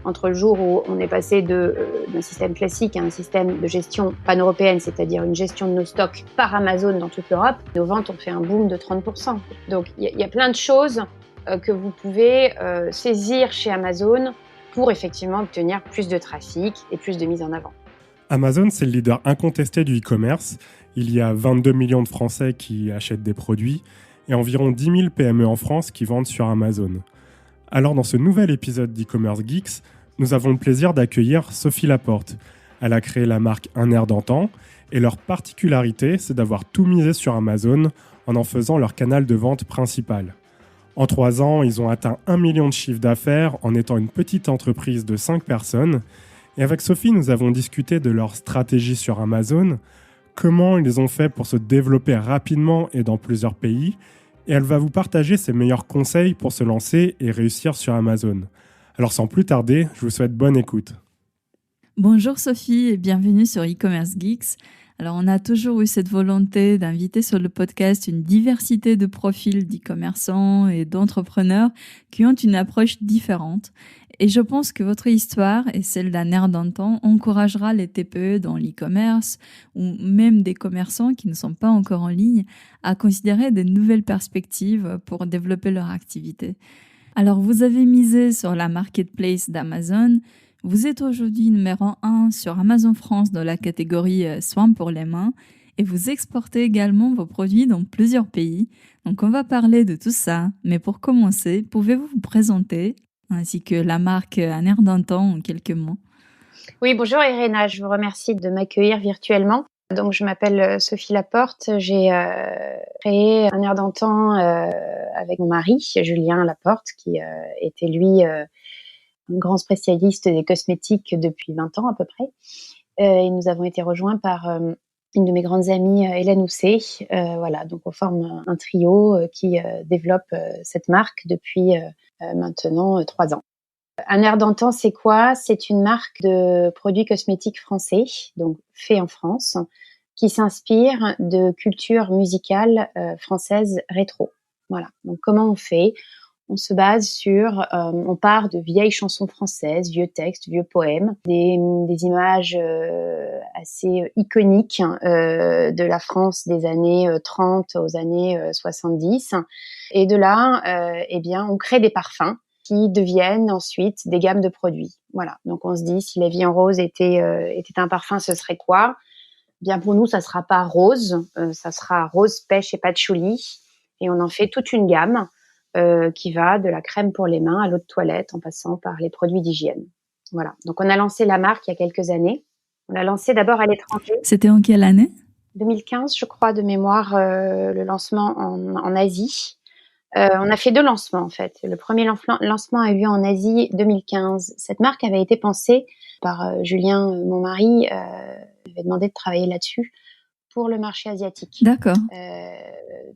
entre le jour où on est passé d'un système classique à un système de gestion pan-européenne, c'est-à-dire une gestion de nos stocks par Amazon dans toute l'Europe, nos ventes ont fait un boom de 30%. Donc il y a plein de choses que vous pouvez saisir chez Amazon pour effectivement obtenir plus de trafic et plus de mise en avant. Amazon, c'est le leader incontesté du e-commerce. Il y a 22 millions de Français qui achètent des produits et environ 10 000 PME en France qui vendent sur Amazon. Alors dans ce nouvel épisode d'e-commerce Geeks, nous avons le plaisir d'accueillir Sophie Laporte. Elle a créé la marque Un Air d'Antan et leur particularité, c'est d'avoir tout misé sur Amazon en faisant leur canal de vente principal. En 3 ans, ils ont atteint 1 million de chiffre d'affaires en étant une petite entreprise de 5 personnes. Et avec Sophie, nous avons discuté de leur stratégie sur Amazon, comment ils ont fait pour se développer rapidement et dans plusieurs pays, et elle va vous partager ses meilleurs conseils pour se lancer et réussir sur Amazon. Alors sans plus tarder, je vous souhaite bonne écoute. Bonjour Sophie et bienvenue sur e-commerce Geeks. Alors on a toujours eu cette volonté d'inviter sur le podcast une diversité de profils d'e-commerçants et d'entrepreneurs qui ont une approche différente. Et je pense que votre histoire et celle d'Un Air d'Antan encouragera les TPE dans l'e-commerce ou même des commerçants qui ne sont pas encore en ligne à considérer de nouvelles perspectives pour développer leur activité. Alors vous avez misé sur la marketplace d'Amazon. Vous êtes aujourd'hui numéro 1 sur Amazon France dans la catégorie soins pour les mains et vous exportez également vos produits dans plusieurs pays. Donc on va parler de tout ça, mais pour commencer, pouvez-vous vous présenter ainsi que la marque Un Air d'Antan en quelques mots? Oui, bonjour Irena, je vous remercie de m'accueillir virtuellement. Donc je m'appelle Sophie Laporte, j'ai créé Un Air d'Antan avec mon mari, Julien Laporte, qui était lui un grand spécialiste des cosmétiques depuis 20 ans à peu près. Et nous avons été rejoints par une de mes grandes amies, Hélène Housset. Voilà, donc on forme un trio qui développe cette marque depuis maintenant 3 ans. Un Air d'Antan, c'est quoi? C'est une marque de produits cosmétiques français, donc fait en France, qui s'inspire de culture musicale française rétro. Voilà, donc comment on fait? On se base sur, on part de vieilles chansons françaises, vieux textes, vieux poèmes, des images assez iconiques de la France des années 30 aux années 70. Et de là, eh bien, on crée des parfums qui deviennent ensuite des gammes de produits. Voilà. Donc on se dit, si la vie en rose était un parfum, ce serait quoi? Bien pour nous, ça sera pas rose, ça sera rose, pêche et patchouli. Et on en fait toute une gamme qui va de la crème pour les mains à l'eau de toilette en passant par les produits d'hygiène. Voilà. Donc on a lancé la marque il y a quelques années. On l'a lancée d'abord à l'étranger. C'était en quelle année? 2015, je crois, de mémoire, le lancement en Asie. On a fait 2 lancements en fait. Le premier lancement a eu lieu en Asie 2015. Cette marque avait été pensée par Julien, mon mari, m'avait demandé de travailler là-dessus pour le marché asiatique. D'accord.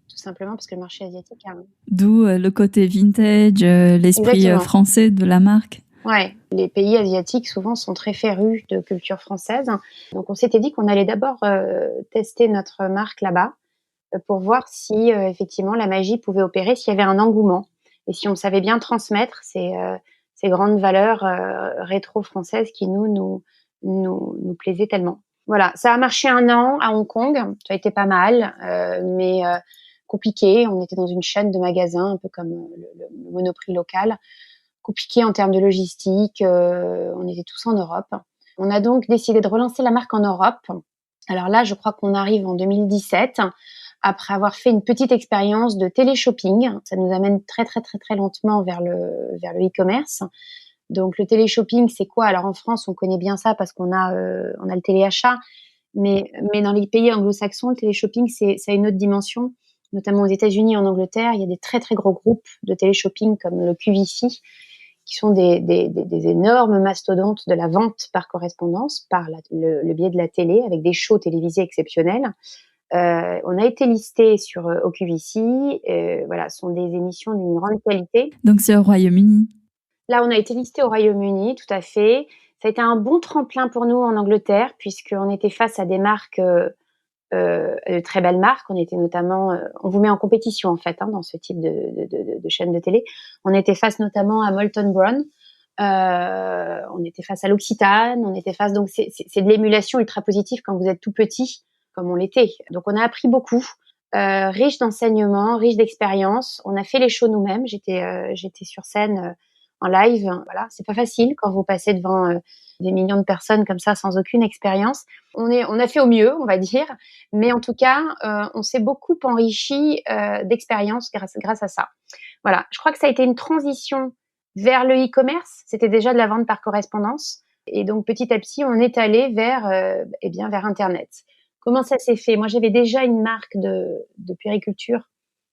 Tout simplement parce que le marché asiatique a D'où le côté vintage, l'esprit français de la marque. Ouais, les pays asiatiques souvent sont très férus de culture française. Donc on s'était dit qu'on allait d'abord tester notre marque là-bas pour voir si effectivement la magie pouvait opérer, s'il y avait un engouement et si on savait bien transmettre ces grandes valeurs rétro-françaises qui nous plaisaient tellement. Voilà, ça a marché 1 an à Hong Kong, ça a été pas mal, mais compliqué. On était dans une chaîne de magasins, un peu comme le Monoprix local. Compliqué en termes de logistique, on était tous en Europe. On a donc décidé de relancer la marque en Europe. Alors là, je crois qu'on arrive en 2017, après avoir fait une petite expérience de téléshopping. Ça nous amène très lentement vers le e-commerce. Donc le téléshopping, c'est quoi? Alors en France, on connaît bien ça parce qu'on a le téléachat, mais dans les pays anglo-saxons, le téléshopping, ça a une autre dimension. Notamment aux États-Unis et en Angleterre, il y a des très gros groupes de téléshopping comme le QVC, qui sont des énormes mastodontes de la vente par correspondance, par le biais de la télé, avec des shows télévisés exceptionnels. On a été listé au QVC. Voilà, ce sont des émissions d'une grande qualité. Donc c'est au Royaume-Uni. Là, on a été listé au Royaume-Uni, tout à fait. Ça a été un bon tremplin pour nous en Angleterre, puisqu'on était face à des marques, de très belles marques. On était notamment, on vous met en compétition en fait dans ce type de chaîne de télé. On était face notamment à Molton Brown, On était face à l'Occitane, donc c'est de l'émulation ultra positive quand vous êtes tout petit, comme on l'était. Donc on a appris beaucoup, riche d'enseignements, riche d'expériences. On a fait les shows nous-mêmes. J'étais sur scène en live. Voilà, c'est pas facile quand vous passez devant des millions de personnes comme ça sans aucune expérience. On a fait au mieux, on va dire, mais en tout cas, on s'est beaucoup enrichi d'expérience grâce à ça. Voilà, je crois que ça a été une transition vers le e-commerce. C'était déjà de la vente par correspondance, et donc petit à petit, on est allé vers Internet. Comment ça s'est fait? Moi, j'avais déjà une marque de puériculture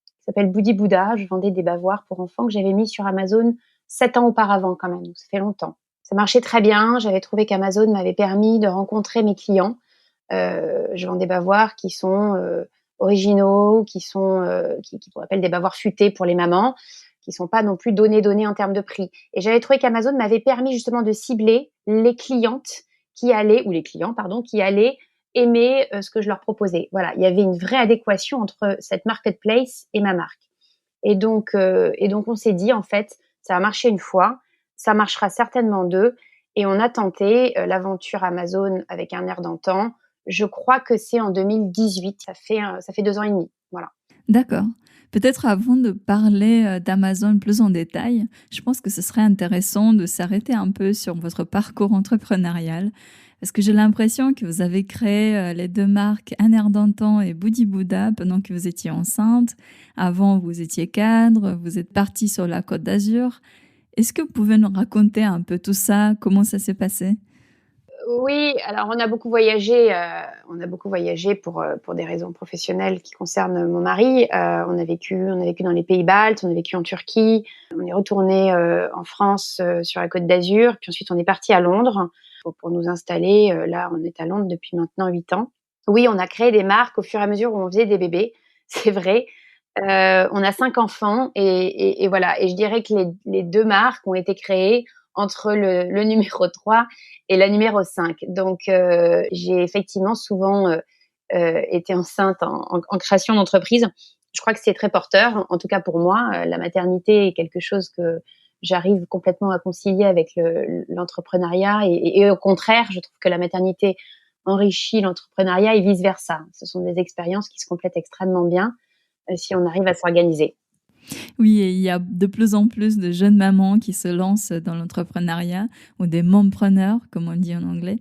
qui s'appelle Boudi Bouddha. Je vendais des bavoirs pour enfants que j'avais mis sur Amazon 7 ans auparavant quand même. Donc, ça fait longtemps. Ça marchait très bien. J'avais trouvé qu'Amazon m'avait permis de rencontrer mes clients. Je vends des bavoirs qui sont originaux, qui qu'on appelle des bavoirs futés pour les mamans, qui sont pas non plus donnés en termes de prix. Et j'avais trouvé qu'Amazon m'avait permis justement de cibler les clientes qui allaient aimer ce que je leur proposais. Voilà, il y avait une vraie adéquation entre cette marketplace et ma marque. Et donc on s'est dit, en fait, ça a marché une fois, ça marchera certainement deux. Et on a tenté l'aventure Amazon avec un air d'antan. Je crois que c'est en 2018. Ça fait 2 ans et demi. Voilà. D'accord. Peut-être avant de parler d'Amazon plus en détail, je pense que ce serait intéressant de s'arrêter un peu sur votre parcours entrepreneurial. Parce que j'ai l'impression que vous avez créé les 2 marques Un air d'antan et Boudi Bouddha pendant que vous étiez enceinte. Avant, vous étiez cadre, vous êtes partie sur la Côte d'Azur. Est-ce que vous pouvez nous raconter un peu tout ça? Comment ça s'est passé? Oui, alors on a beaucoup voyagé pour des raisons professionnelles qui concernent mon mari. On a vécu dans les pays baltes, on a vécu en Turquie, on est retourné en France sur la Côte d'Azur, puis ensuite on est parti à Londres pour nous installer. Là, on est à Londres depuis maintenant 8 ans. Oui, on a créé des marques au fur et à mesure où on faisait des bébés, c'est vrai. On a 5 enfants et voilà. Et je dirais que les 2 marques ont été créées entre le numéro 3 et la numéro 5. Donc, j'ai effectivement souvent été enceinte en création d'entreprise. Je crois que c'est très porteur, en tout cas pour moi. La maternité est quelque chose que j'arrive complètement à concilier avec l'entrepreneuriat et au contraire, je trouve que la maternité enrichit l'entrepreneuriat et vice-versa. Ce sont des expériences qui se complètent extrêmement bien si on arrive à s'organiser. Oui, et il y a de plus en plus de jeunes mamans qui se lancent dans l'entrepreneuriat ou des mompreneurs, comme on dit en anglais.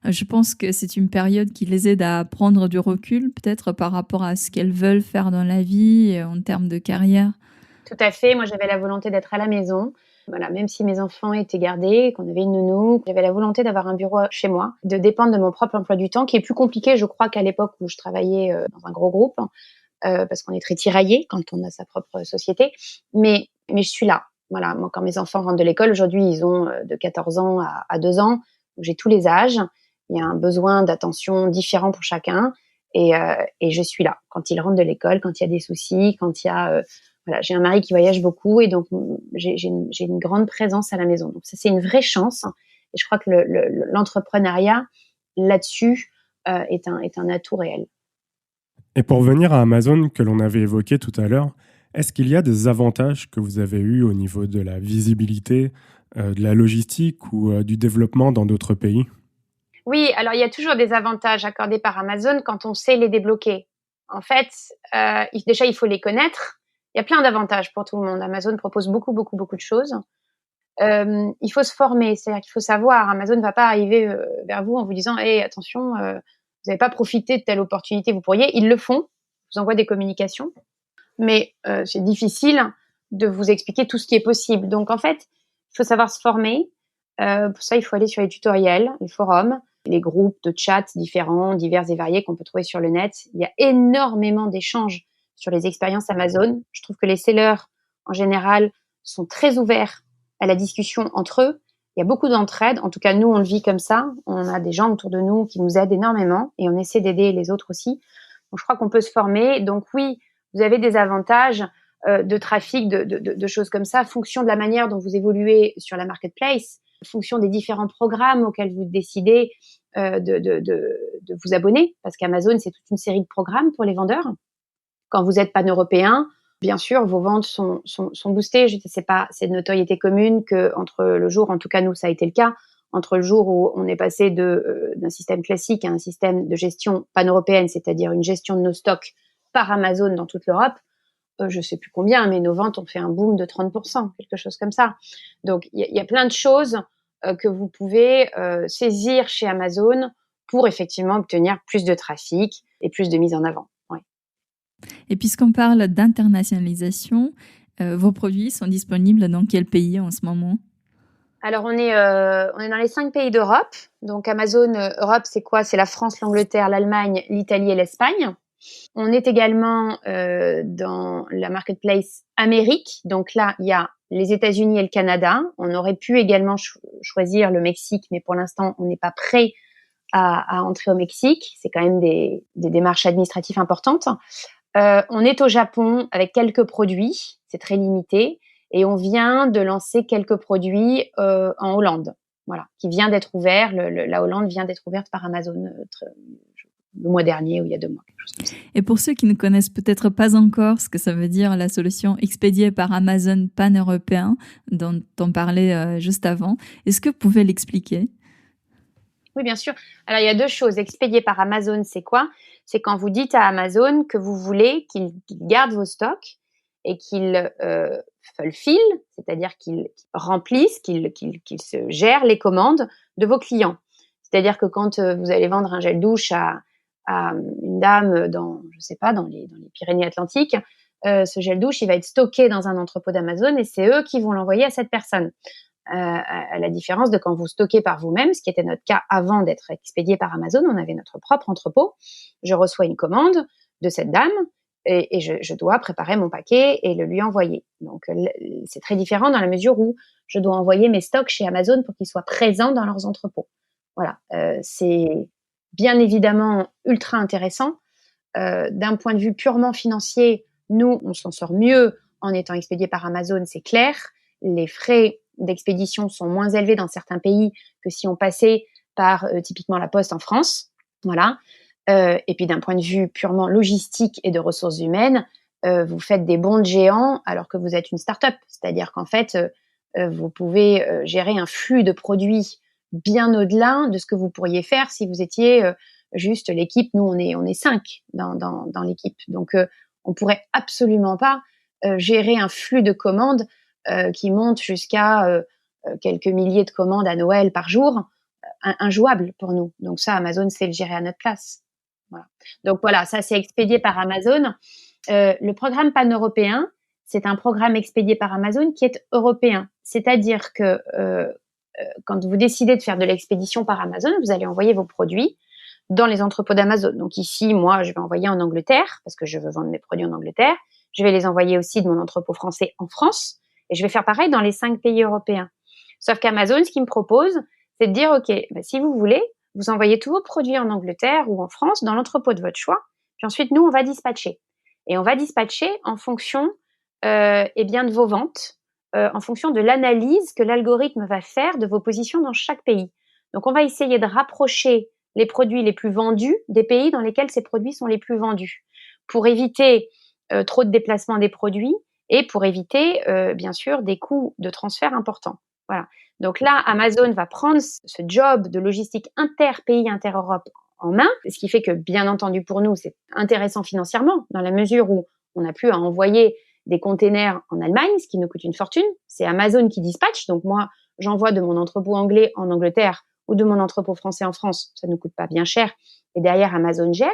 Je pense que c'est une période qui les aide à prendre du recul, peut-être par rapport à ce qu'elles veulent faire dans la vie en termes de carrière. Tout à fait. Moi, j'avais la volonté d'être à la maison. Voilà, même si mes enfants étaient gardés, qu'on avait une nounou, j'avais la volonté d'avoir un bureau chez moi, de dépendre de mon propre emploi du temps, qui est plus compliqué, je crois, qu'à l'époque où je travaillais dans un gros groupe, parce qu'on est très tiraillé quand on a sa propre société. Mais je suis là. Voilà, moi, quand mes enfants rentrent de l'école, aujourd'hui, ils ont de 14 ans à 2 ans. Donc, j'ai tous les âges. Il y a un besoin d'attention différent pour chacun. Et je suis là. Quand ils rentrent de l'école, quand il y a des soucis, quand il y a... voilà, j'ai un mari qui voyage beaucoup et donc j'ai une grande présence à la maison. Donc ça, c'est une vraie chance. Et je crois que l'entrepreneuriat, là-dessus, est un atout réel. Et pour revenir à Amazon que l'on avait évoqué tout à l'heure, est-ce qu'il y a des avantages que vous avez eus au niveau de la visibilité, de la logistique ou du développement dans d'autres pays? Oui, alors il y a toujours des avantages accordés par Amazon quand on sait les débloquer. En fait, déjà, il faut les connaître. Il y a plein d'avantages pour tout le monde. Amazon propose beaucoup, beaucoup, beaucoup de choses. Il faut se former, c'est-à-dire qu'il faut savoir. Amazon ne va pas arriver vers vous en vous disant hey, « attention, vous n'avez pas profité de telle opportunité, vous pourriez ». Ils le font, ils vous envoient des communications, mais c'est difficile de vous expliquer tout ce qui est possible. Donc, en fait, il faut savoir se former. Pour ça, il faut aller sur les tutoriels, les forums, les groupes de chat différents, divers et variés qu'on peut trouver sur le net. Il y a énormément d'échanges sur les expériences Amazon. Je trouve que les sellers, en général, sont très ouverts à la discussion entre eux. Il y a beaucoup d'entraide. En tout cas, nous, on le vit comme ça. On a des gens autour de nous qui nous aident énormément et on essaie d'aider les autres aussi. Donc, je crois qu'on peut se former. Donc, oui, vous avez des avantages de trafic, de choses comme ça, en fonction de la manière dont vous évoluez sur la marketplace, en fonction des différents programmes auxquels vous décidez de vous abonner, parce qu'Amazon, c'est toute une série de programmes pour les vendeurs. Quand vous êtes pan-européen, bien sûr, vos ventes sont boostées. C'est de notoriété commune que entre le jour, en tout cas nous, ça a été le cas, entre le jour où on est passé d'un système classique à un système de gestion pan-européenne, c'est-à-dire une gestion de nos stocks par Amazon dans toute l'Europe, je sais plus combien, mais nos ventes ont fait un boom de 30%, quelque chose comme ça. Donc, il y a plein de choses que vous pouvez saisir chez Amazon pour effectivement obtenir plus de trafic et plus de mise en avant. Ouais. Et puisqu'on parle d'internationalisation, vos produits sont disponibles dans quel pays en ce moment? Alors, on est dans les 5 pays d'Europe. Donc, Amazon Europe, c'est quoi? C'est la France, l'Angleterre, l'Allemagne, l'Italie et l'Espagne. On est également dans la marketplace Amérique. Donc là, il y a les États-Unis et le Canada. On aurait pu également choisir le Mexique, mais pour l'instant, on n'est pas prêt à entrer au Mexique. C'est quand même des démarches administratives importantes. On est au Japon avec quelques produits. C'est très limité. Et on vient de lancer quelques produits en Hollande. Voilà, qui vient d'être ouvert. La Hollande vient d'être ouverte par Amazon le mois dernier ou il y a 2 mois. Quelque chose comme ça. Et pour ceux qui ne connaissent peut-être pas encore ce que ça veut dire la solution expédiée par Amazon pan-européen dont on parlait juste avant, est-ce que vous pouvez l'expliquer? Oui, bien sûr. Alors, il y a 2 choses. Expédier par Amazon, c'est quoi? C'est quand vous dites à Amazon que vous voulez qu'il garde vos stocks et qu'il fulfill, c'est-à-dire qu'il remplisse, qu'il se gère les commandes de vos clients. C'est-à-dire que quand vous allez vendre un gel douche à une dame dans les Pyrénées-Atlantiques, ce gel douche, il va être stocké dans un entrepôt d'Amazon et c'est eux qui vont l'envoyer à cette personne. À la différence de quand vous stockez par vous-même, ce qui était notre cas avant d'être expédié par Amazon, on avait notre propre entrepôt. Je reçois une commande de cette dame et je dois préparer mon paquet et le lui envoyer. Donc, c'est très différent dans la mesure où je dois envoyer mes stocks chez Amazon pour qu'ils soient présents dans leurs entrepôts. Voilà, c'est bien évidemment ultra intéressant. D'un point de vue purement financier, nous, on s'en sort mieux en étant expédié par Amazon, c'est clair. Les frais d'expédition sont moins élevés dans certains pays que si on passait par typiquement la Poste en France. Voilà. Et puis d'un point de vue purement logistique et de ressources humaines, vous faites des bonds de géants alors que vous êtes une start-up. C'est-à-dire qu'en fait, vous pouvez gérer un flux de produits bien au-delà de ce que vous pourriez faire si vous étiez juste l'équipe. Nous, on est 5 dans l'équipe. Donc, on pourrait absolument pas gérer un flux de commandes qui monte jusqu'à quelques milliers de commandes à Noël par jour, injouable pour nous. Donc ça, Amazon sait le gérer à notre place. Voilà. Donc voilà, ça c'est expédié par Amazon. Le programme pan-européen, c'est un programme expédié par Amazon qui est européen. C'est-à-dire que quand vous décidez de faire de l'expédition par Amazon, vous allez envoyer vos produits dans les entrepôts d'Amazon. Donc ici, moi, je vais envoyer en Angleterre parce que je veux vendre mes produits en Angleterre. Je vais les envoyer aussi de mon entrepôt français en France. Et je vais faire pareil dans les 5 pays européens. Sauf qu'Amazon, ce qu'il me propose, c'est de dire, OK, si vous voulez, vous envoyez tous vos produits en Angleterre ou en France dans l'entrepôt de votre choix. Puis ensuite, nous, on va dispatcher. Et on va dispatcher en fonction de vos ventes, en fonction de l'analyse que l'algorithme va faire de vos positions dans chaque pays. Donc, on va essayer de rapprocher les produits les plus vendus des pays dans lesquels ces produits sont les plus vendus pour éviter trop de déplacement des produits et pour éviter, bien sûr, des coûts de transfert importants. Voilà. Donc là, Amazon va prendre ce job de logistique inter-pays, inter-Europe en main, ce qui fait que, bien entendu, pour nous, c'est intéressant financièrement, dans la mesure où on n'a plus à envoyer des containers en Allemagne, ce qui nous coûte une fortune. C'est Amazon qui dispatche. Donc moi, j'envoie de mon entrepôt anglais en Angleterre ou de mon entrepôt français en France. Ça ne nous coûte pas bien cher. Et derrière, Amazon gère.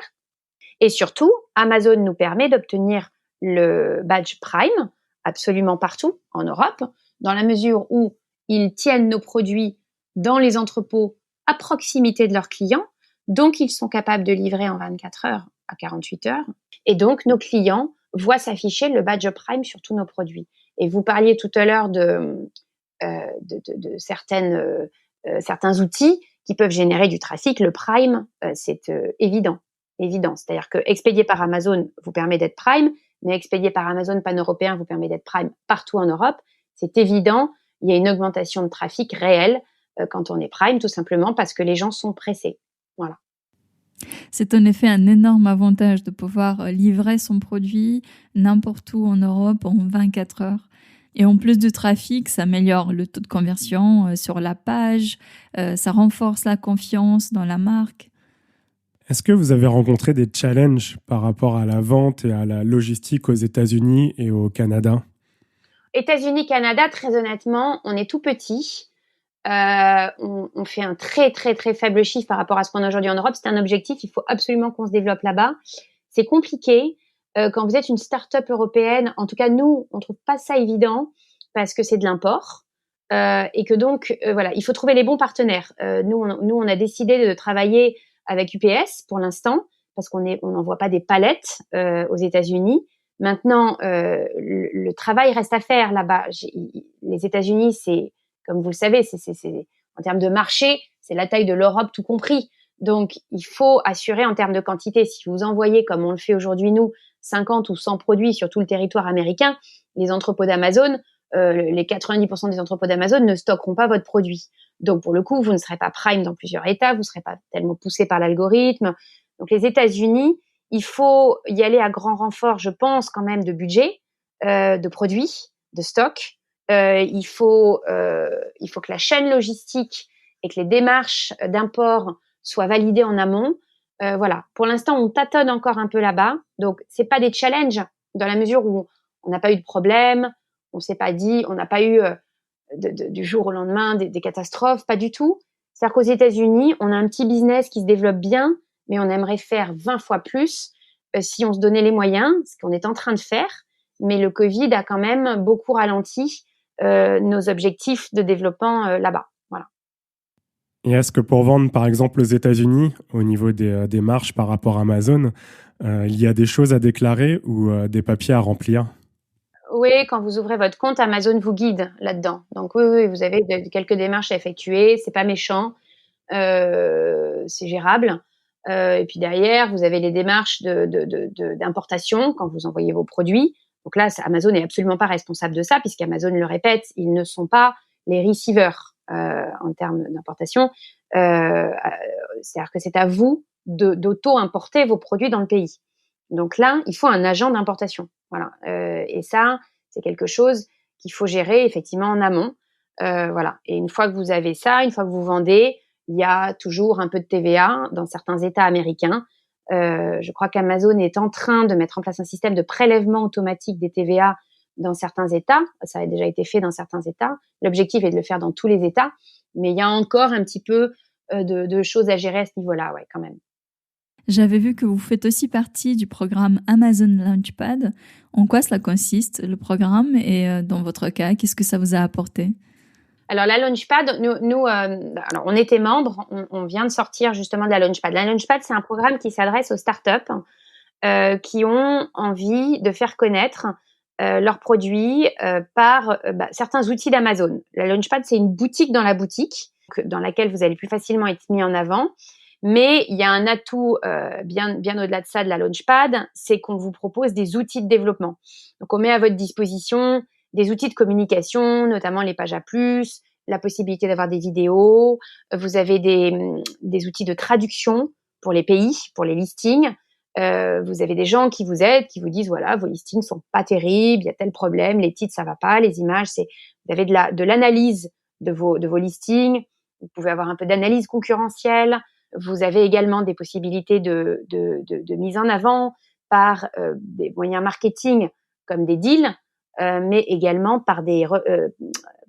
Et surtout, Amazon nous permet d'obtenir le badge Prime absolument partout en Europe, dans la mesure où ils tiennent nos produits dans les entrepôts à proximité de leurs clients. Donc, ils sont capables de livrer en 24 heures à 48 heures. Et donc, nos clients voient s'afficher le badge Prime sur tous nos produits. Et vous parliez tout à l'heure de certains outils qui peuvent générer du trafic. Le Prime, c'est évident. C'est-à-dire que expédié par Amazon vous permet d'être Prime, mais expédié par Amazon pan-européen vous permet d'être Prime partout en Europe. C'est évident, il y a une augmentation de trafic réelle quand on est Prime, tout simplement parce que les gens sont pressés. Voilà. C'est en effet un énorme avantage de pouvoir livrer son produit n'importe où en Europe en 24 heures. Et en plus du trafic, ça améliore le taux de conversion sur la page, ça renforce la confiance dans la marque. Est-ce que vous avez rencontré des challenges par rapport à la vente et à la logistique aux États-Unis et au Canada? États-Unis, Canada, très honnêtement, on est tout petit. On fait un très, très, très faible chiffre par rapport à ce qu'on a aujourd'hui en Europe. C'est un objectif, il faut absolument qu'on se développe là-bas. C'est compliqué. Quand vous êtes une start-up européenne, en tout cas, nous, on trouve pas ça évident parce que c'est de l'import. Et que donc, voilà, il faut trouver les bons partenaires. Nous, on a décidé de travailler avec UPS pour l'instant parce on n'envoie pas des palettes aux États-Unis. Maintenant, le travail reste à faire là-bas. Les États-Unis, c'est, comme vous le savez, c'est en termes de marché, c'est la taille de l'Europe tout compris. Donc, il faut assurer en termes de quantité. Si vous envoyez, comme on le fait aujourd'hui nous, 50 ou 100 produits sur tout le territoire américain, les entrepôts d'Amazon, les 90% des entrepôts d'Amazon ne stockeront pas votre produit. Donc, pour le coup, vous ne serez pas prime dans plusieurs États, vous ne serez pas tellement poussé par l'algorithme. Donc, les États-Unis, il faut y aller à grand renfort, je pense, quand même, de budget, de produits, de stock. Il faut que la chaîne logistique et que les démarches d'import soient validées en amont. Voilà. Pour l'instant, on tâtonne encore un peu là-bas. Donc, c'est pas des challenges dans la mesure où on n'a pas eu de problème, on s'est pas dit, on n'a pas eu du jour au lendemain des catastrophes, pas du tout. C'est-à-dire qu'aux États-Unis, on a un petit business qui se développe bien, mais on aimerait faire 20 fois plus si on se donnait les moyens, ce qu'on est en train de faire. Mais le Covid a quand même beaucoup ralenti nos objectifs de développement là-bas. Voilà. Et est-ce que pour vendre, par exemple, aux États-Unis, au niveau des marges par rapport à Amazon, il y a des choses à déclarer ou des papiers à remplir? Oui, quand vous ouvrez votre compte, Amazon vous guide là-dedans. Donc oui, vous avez quelques démarches à effectuer. C'est pas méchant, c'est gérable. Et puis derrière, vous avez les démarches d'importation quand vous envoyez vos produits. Donc là, Amazon n'est absolument pas responsable de ça, puisqu'Amazon le répète, ils ne sont pas les receivers en termes d'importation. C'est-à-dire que c'est à vous d'auto-importer vos produits dans le pays. Donc là, il faut un agent d'importation. Voilà. Et ça, c'est quelque chose qu'il faut gérer effectivement en amont. Voilà. Et une fois que vous avez ça, une fois que vous vendez, il y a toujours un peu de TVA dans certains États américains. Je crois qu'Amazon est en train de mettre en place un système de prélèvement automatique des TVA dans certains États. Ça a déjà été fait dans certains États. L'objectif est de le faire dans tous les États. Mais il y a encore un petit peu de choses à gérer à ce niveau-là, ouais, quand même. J'avais vu que vous faites aussi partie du programme Amazon Launchpad. En quoi cela consiste, le programme, et dans votre cas, qu'est-ce que ça vous a apporté? Alors la Launchpad, alors on était membres, on vient de sortir justement de la Launchpad. La Launchpad, c'est un programme qui s'adresse aux startups qui ont envie de faire connaître leurs produits par certains outils d'Amazon. La Launchpad, c'est une boutique dans la boutique dans laquelle vous allez plus facilement être mis en avant. Mais il y a un atout bien au-delà de ça de la Launchpad, c'est qu'on vous propose des outils de développement. Donc, on met à votre disposition des outils de communication, notamment les pages à plus, la possibilité d'avoir des vidéos. Vous avez des outils de traduction pour les pays, pour les listings. Vous avez des gens qui vous aident, qui vous disent voilà, vos listings sont pas terribles, il y a tel problème, les titres ça va pas, les images vous avez de l'analyse de vos listings. Vous pouvez avoir un peu d'analyse concurrentielle. Vous avez également des possibilités de mise en avant par des moyens marketing comme des deals, mais également par des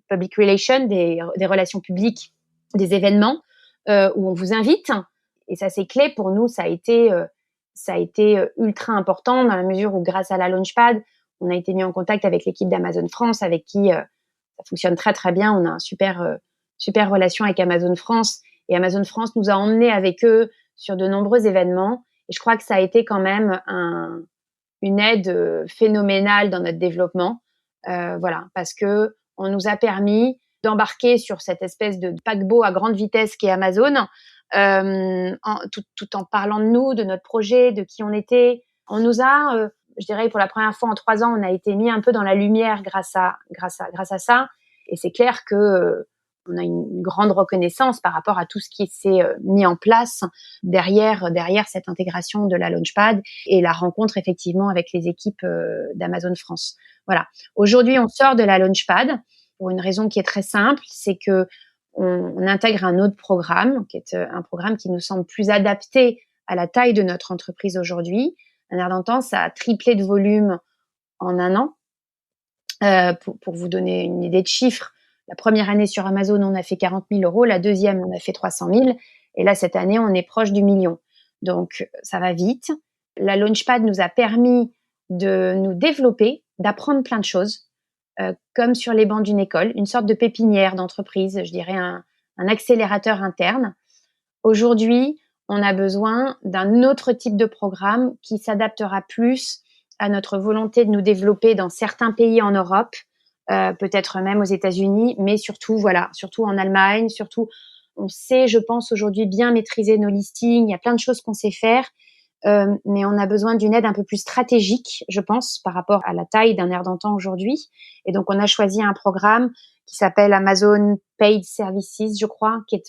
public relations, des relations publiques, des événements où on vous invite. Et ça, c'est clé pour nous. Ça a été ultra important dans la mesure où, grâce à la Launchpad, on a été mis en contact avec l'équipe d'Amazon France, avec qui ça fonctionne très très bien. On a un super relation avec Amazon France. Et Amazon France nous a emmenés avec eux sur de nombreux événements. Et je crois que ça a été quand même une aide phénoménale dans notre développement. Voilà, parce que on nous a permis d'embarquer sur cette espèce de paquebot à grande vitesse qu'est Amazon, tout en parlant de nous, de notre projet, de qui on était. On nous a, je dirais, pour la première fois en 3 ans, on a été mis un peu dans la lumière grâce à ça. Et c'est clair que On a une grande reconnaissance par rapport à tout ce qui s'est mis en place derrière cette intégration de la Launchpad et la rencontre effectivement avec les équipes d'Amazon France. Voilà. Aujourd'hui, on sort de la Launchpad pour une raison qui est très simple, c'est que on intègre un autre programme, qui est un programme qui nous semble plus adapté à la taille de notre entreprise aujourd'hui. Un air d'antan, ça a triplé de volume en un an. Pour vous donner une idée de chiffres, la première année sur Amazon, on a fait 40 000 euros. La deuxième, on a fait 300 000. Et là, cette année, on est proche du million. Donc, ça va vite. La Launchpad nous a permis de nous développer, d'apprendre plein de choses, comme sur les bancs d'une école, une sorte de pépinière d'entreprise, je dirais un accélérateur interne. Aujourd'hui, on a besoin d'un autre type de programme qui s'adaptera plus à notre volonté de nous développer dans certains pays en Europe, peut-être même aux États-Unis, mais surtout en Allemagne, surtout, on sait, je pense, aujourd'hui bien maîtriser nos listings, il y a plein de choses qu'on sait faire, mais on a besoin d'une aide un peu plus stratégique, je pense, par rapport à la taille d'un air d'antan aujourd'hui. Et donc, on a choisi un programme qui s'appelle Amazon Paid Services, je crois, qui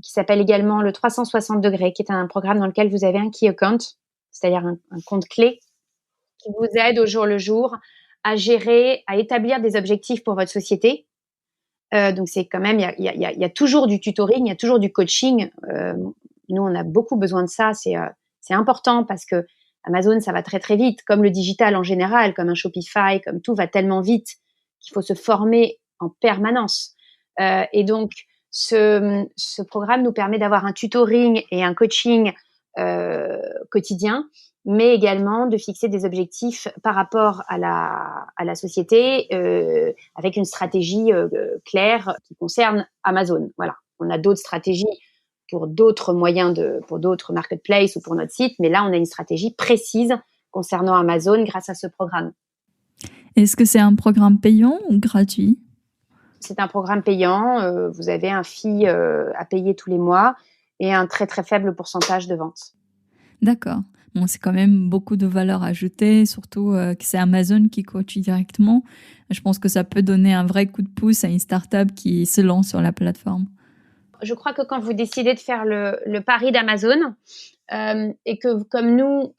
s'appelle également le 360 degrés, qui est un programme dans lequel vous avez un key account, c'est-à-dire un compte clé, qui vous aide au jour le jour à gérer, à établir des objectifs pour votre société. Donc, c'est quand même, il y a toujours du tutoring, il y a toujours du coaching. Nous, on a beaucoup besoin de ça. C'est important parce que Amazon, ça va très, très vite, comme le digital en général, comme un Shopify, comme tout va tellement vite qu'il faut se former en permanence. Et donc, ce programme nous permet d'avoir un tutoring et un coaching quotidien, mais également de fixer des objectifs par rapport à la société avec une stratégie claire qui concerne Amazon. Voilà. On a d'autres stratégies pour d'autres moyens pour d'autres marketplaces ou pour notre site, mais là, on a une stratégie précise concernant Amazon grâce à ce programme. Est-ce que c'est un programme payant ou gratuit ? C'est un programme payant. Vous avez un fee à payer tous les mois et un très, très faible pourcentage de vente. D'accord. Bon, c'est quand même beaucoup de valeur ajoutée, surtout que c'est Amazon qui coach directement. Je pense que ça peut donner un vrai coup de pouce à une start-up qui se lance sur la plateforme. Je crois que quand vous décidez de faire le pari d'Amazon et que, comme nous,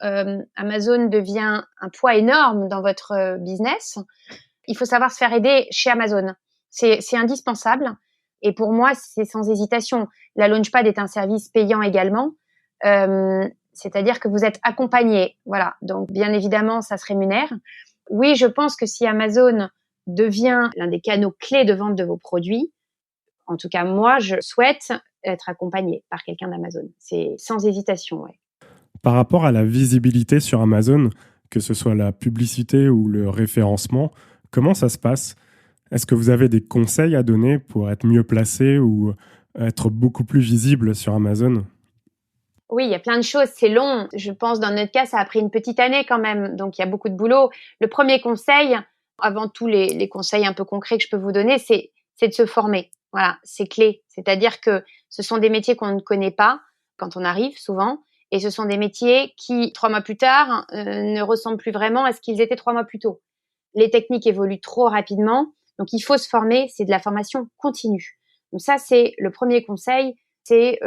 Amazon devient un poids énorme dans votre business, il faut savoir se faire aider chez Amazon. C'est indispensable. Et pour moi, c'est sans hésitation. La Launchpad est un service payant également. C'est-à-dire que vous êtes accompagné. Voilà. Donc, bien évidemment, ça se rémunère. Oui, je pense que si Amazon devient l'un des canaux clés de vente de vos produits, en tout cas, moi, je souhaite être accompagnée par quelqu'un d'Amazon. C'est sans hésitation, ouais. Par rapport à la visibilité sur Amazon, que ce soit la publicité ou le référencement, comment ça se passe ? Est-ce que vous avez des conseils à donner pour être mieux placé ou être beaucoup plus visible sur Amazon ? Oui, il y a plein de choses. C'est long. Je pense, dans notre cas, ça a pris une petite année quand même. Donc, il y a beaucoup de boulot. Le premier conseil, avant tous les conseils un peu concrets que je peux vous donner, c'est de se former. Voilà, c'est clé. C'est-à-dire que ce sont des métiers qu'on ne connaît pas quand on arrive souvent. Et ce sont des métiers qui, 3 mois plus tard, ne ressemblent plus vraiment à ce qu'ils étaient 3 mois plus tôt. Les techniques évoluent trop rapidement. Donc, il faut se former. C'est de la formation continue. Donc, ça, c'est le premier conseil. C'est,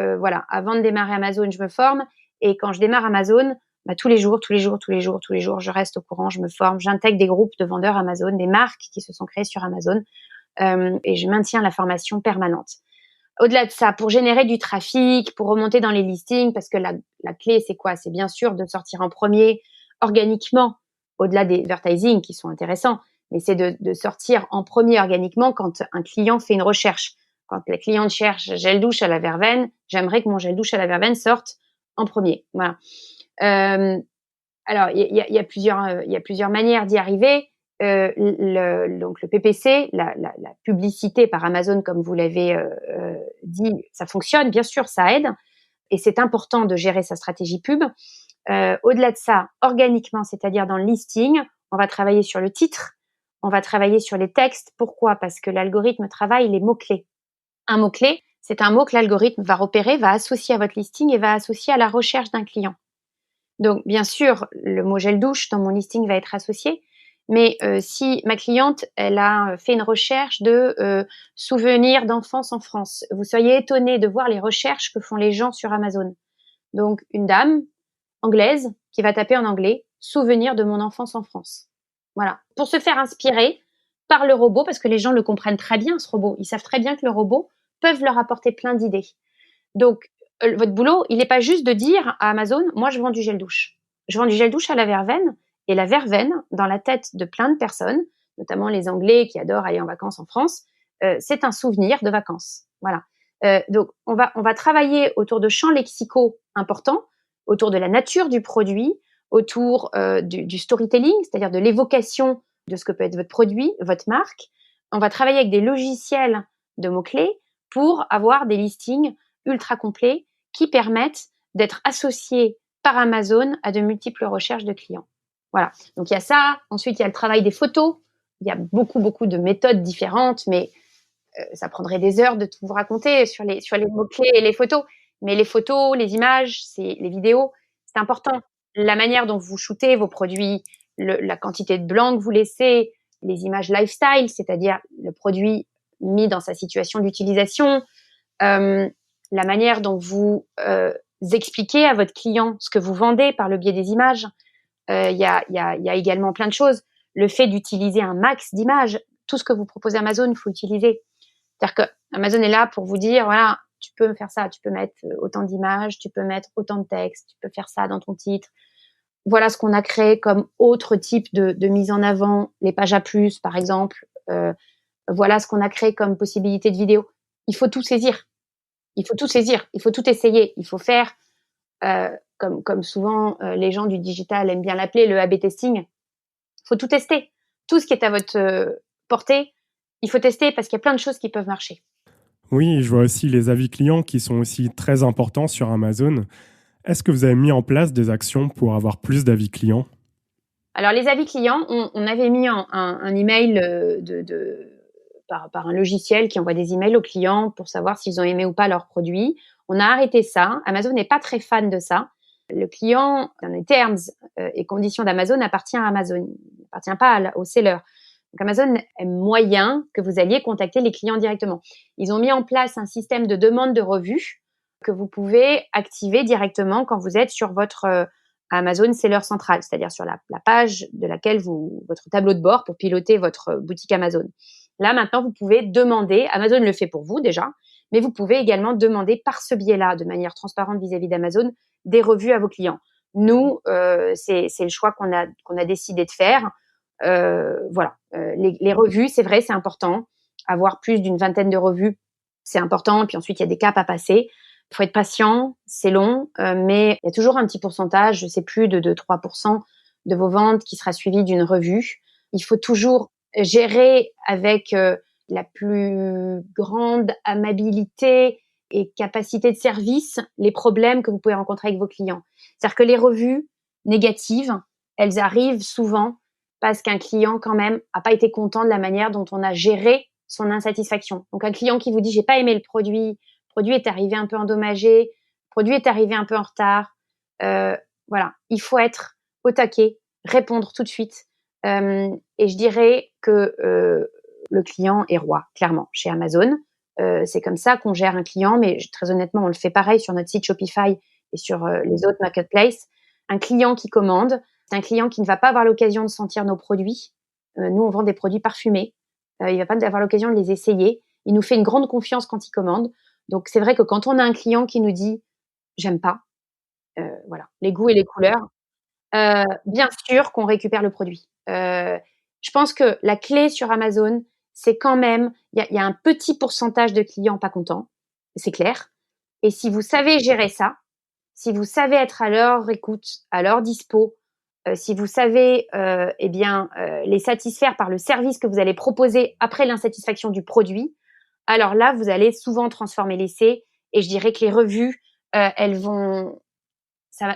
avant de démarrer Amazon, je me forme. Et quand je démarre Amazon, tous les jours, je reste au courant, je me forme. J'intègre des groupes de vendeurs Amazon, des marques qui se sont créées sur Amazon. Et je maintiens la formation permanente. Au-delà de ça, pour générer du trafic, pour remonter dans les listings, parce que la clé, c'est quoi ? C'est bien sûr de sortir en premier organiquement, au-delà des advertising qui sont intéressants, mais c'est de sortir en premier organiquement quand un client fait une recherche. Quand la cliente cherche gel douche à la verveine, j'aimerais que mon gel douche à la verveine sorte en premier. Voilà. Alors, il y a plusieurs manières d'y arriver. Donc le PPC, la publicité par Amazon, comme vous l'avez dit, ça fonctionne, bien sûr, ça aide, et c'est important de gérer sa stratégie pub. Au-delà de ça, organiquement, c'est-à-dire dans le listing, on va travailler sur le titre, on va travailler sur les textes. Pourquoi ? Parce que l'algorithme travaille les mots-clés. Un mot-clé, c'est un mot que l'algorithme va repérer, va associer à votre listing et va associer à la recherche d'un client. Donc, bien sûr, le mot gel douche dans mon listing va être associé, Mais si ma cliente, elle a fait une recherche de souvenirs d'enfance en France, vous seriez étonné de voir les recherches que font les gens sur Amazon. Donc, une dame anglaise qui va taper en anglais souvenirs de mon enfance en France. Voilà. Pour se faire inspirer par le robot, parce que les gens le comprennent très bien, ce robot. Ils savent très bien que le robot peut leur apporter plein d'idées. Donc, votre boulot, il n'est pas juste de dire à Amazon, moi, je vends du gel douche. Je vends du gel douche à la verveine. Et la verveine, dans la tête de plein de personnes, notamment les Anglais qui adorent aller en vacances en France, c'est un souvenir de vacances. Voilà. Donc, on va travailler autour de champs lexicaux importants, autour de la nature du produit, autour du storytelling, c'est-à-dire de l'évocation de ce que peut être votre produit, votre marque. On va travailler avec des logiciels de mots-clés pour avoir des listings ultra complets qui permettent d'être associés par Amazon à de multiples recherches de clients. Voilà. Donc, il y a ça. Ensuite, il y a le travail des photos. Il y a beaucoup, beaucoup de méthodes différentes, mais ça prendrait des heures de tout vous raconter sur les mots-clés et les photos. Mais les photos, les images, les vidéos, c'est important. La manière dont vous shootez vos produits, la quantité de blanc que vous laissez, les images lifestyle, c'est-à-dire le produit mis dans sa situation d'utilisation, la manière dont vous expliquez à votre client ce que vous vendez par le biais des images. Il y a également plein de choses. Le fait d'utiliser un max d'images, tout ce que vous proposez à Amazon, il faut utiliser. C'est-à-dire que Amazon est là pour vous dire, voilà, tu peux faire ça, tu peux mettre autant d'images, tu peux mettre autant de texte, tu peux faire ça dans ton titre. Voilà ce qu'on a créé comme autre type de mise en avant, les pages à plus, par exemple. Voilà ce qu'on a créé comme possibilité de vidéo. Il faut tout saisir. Il faut tout saisir. Il faut tout essayer. Il faut faire, comme souvent les gens du digital aiment bien l'appeler, le A/B testing. Il faut tout tester. Tout ce qui est à votre portée, il faut tester parce qu'il y a plein de choses qui peuvent marcher. Oui, je vois aussi les avis clients qui sont aussi très importants sur Amazon. Est-ce que vous avez mis en place des actions pour avoir plus d'avis clients? Alors, les avis clients, on avait mis un email par un logiciel qui envoie des emails aux clients pour savoir s'ils ont aimé ou pas leur produit. On a arrêté ça. Amazon n'est pas très fan de ça. Le client, dans les terms et conditions d'Amazon, appartient à Amazon. Il n'appartient pas au seller. Donc, Amazon aime moyen que vous alliez contacter les clients directement. Ils ont mis en place un système de demande de revue que vous pouvez activer directement quand vous êtes sur votre Amazon Seller Central, c'est-à-dire sur la page de laquelle votre tableau de bord pour piloter votre boutique Amazon. Là, maintenant, vous pouvez demander, Amazon le fait pour vous déjà, mais vous pouvez également demander par ce biais-là, de manière transparente vis-à-vis d'Amazon, des revues à vos clients. Nous, c'est le choix qu'on a décidé de faire. Voilà. Les revues, c'est vrai, c'est important. Avoir plus d'une vingtaine de revues, c'est important. Puis ensuite, il y a des caps à passer. Il faut être patient, c'est long, mais il y a toujours un petit pourcentage, je ne sais plus, de 3% de vos ventes qui sera suivi d'une revue. Il faut toujours gérer avec la plus grande amabilité et capacité de service les problèmes que vous pouvez rencontrer avec vos clients. C'est-à-dire que les revues négatives, elles arrivent souvent parce qu'un client, quand même, n'a pas été content de la manière dont on a géré son insatisfaction. Donc, un client qui vous dit « j'ai pas aimé le produit est arrivé un peu endommagé, le produit est arrivé un peu en retard », voilà, il faut être au taquet, répondre tout de suite. Et je dirais que le client est roi, clairement, chez Amazon. C'est comme ça qu'on gère un client, mais très honnêtement, on le fait pareil sur notre site Shopify et sur les autres marketplaces. Un client qui commande, c'est un client qui ne va pas avoir l'occasion de sentir nos produits. Nous, on vend des produits parfumés. Il ne va pas avoir l'occasion de les essayer. Il nous fait une grande confiance quand il commande. Donc, c'est vrai que quand on a un client qui nous dit « j'aime pas », voilà, les goûts et les couleurs, bien sûr qu'on récupère le produit. Je pense que la clé sur Amazon, c'est quand même, il y a un petit pourcentage de clients pas contents, c'est clair. Et si vous savez gérer ça, si vous savez être à leur écoute, à leur dispo, si vous savez les satisfaire par le service que vous allez proposer après l'insatisfaction du produit, alors là, vous allez souvent transformer l'essai. Et je dirais que les revues, ça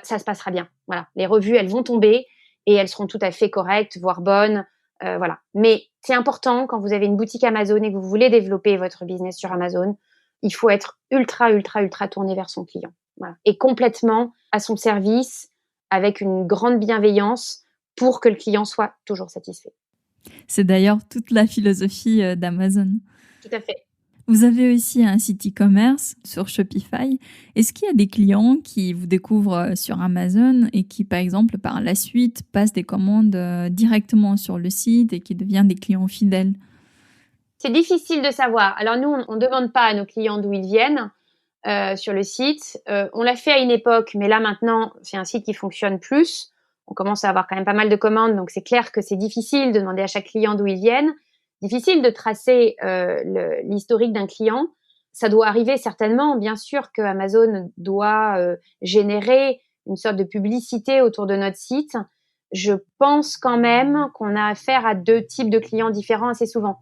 se passera bien. Voilà, les revues, elles vont tomber et elles seront tout à fait correctes, voire bonnes. Voilà. Mais c'est important quand vous avez une boutique Amazon et que vous voulez développer votre business sur Amazon, il faut être ultra, ultra, ultra tourné vers son client. Voilà. Et complètement à son service, avec une grande bienveillance pour que le client soit toujours satisfait. C'est d'ailleurs toute la philosophie d'Amazon. Tout à fait. Vous avez aussi un site e-commerce sur Shopify. Est-ce qu'il y a des clients qui vous découvrent sur Amazon et qui, par exemple, par la suite, passent des commandes directement sur le site et qui deviennent des clients fidèles? C'est difficile de savoir. Alors nous, on ne demande pas à nos clients d'où ils viennent sur le site. On l'a fait à une époque, mais là maintenant, c'est un site qui fonctionne plus. On commence à avoir quand même pas mal de commandes, donc c'est clair que c'est difficile de demander à chaque client d'où ils viennent. Difficile de tracer l'historique d'un client. Ça doit arriver certainement, bien sûr, que Amazon doit générer une sorte de publicité autour de notre site. Je pense quand même qu'on a affaire à 2 types de clients différents assez souvent.